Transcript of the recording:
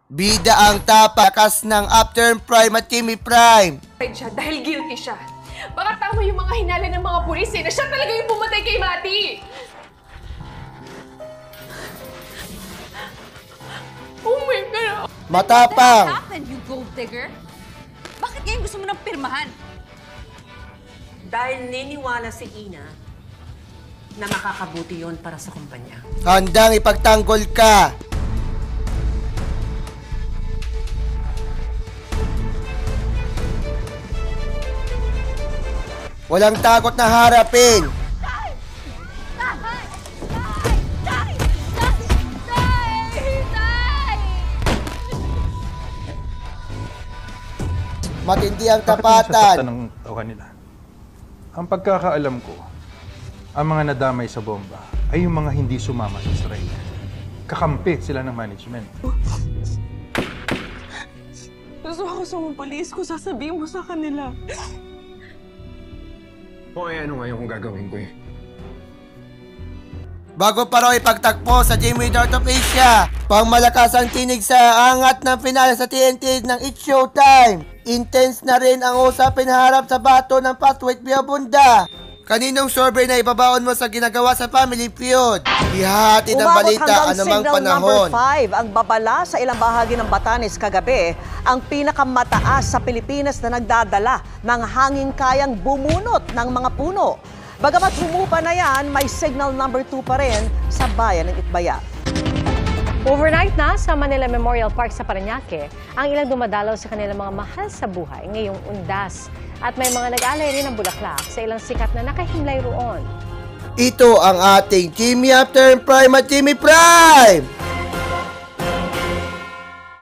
Bida ang tapakas ng Upturn Prime at Timmy Prime. Siya dahil guilty siya. Baka tama yung mga hinala ng mga pulis na siya talaga yung pumatay kay Mati. Oh my God! Matapang. What happened, you gold digger? Bakit ngayon gusto mo nang pirmahan? Dahil niniwala si Ina na makakabuti yon para sa kumpanya. Handang ipagtanggol ka. Walang takot na harapin. Matindi ang tapatan. Ng tao nila. Ang pagkakaalam ko, ang mga nadamay sa bomba ay yung mga hindi sumama sa strike. Kakampi sila ng management. Gusto ako sa mga polis ko, sasabihin mo sa kanila. O ano ngayon kung gagawin ko eh? Bago pa raw ipagtakpo sa Jimmy North of Asia, pangmalakas ang tinig sa angat ng finale sa TNT ng It's Showtime. Intense na rin ang usapin harap sa bato ng Pathway Biabunda. Kaninong sorbet na ibabaon mo sa ginagawa sa Family Feud? Ihahatid ang balita anumang panahon. Umabot hanggang signal number 5 ang babala sa ilang bahagi ng Batanes kagabi, ang pinakamataas sa Pilipinas na nagdadala ng hangin kayang bumunot ng mga puno. Bagamat humupa na yan, may signal number 2 pa rin sa bayan ng Itbaya. Overnight na sa Manila Memorial Park sa Parañaque ang ilang dumadalaw sa kanilang mga mahal sa buhay ngayong undas. At may mga nag-alay rin ng bulaklak sa ilang sikat na nakahimlay roon. Ito ang ating Jimmy Upturn Prime at Timmy Prime!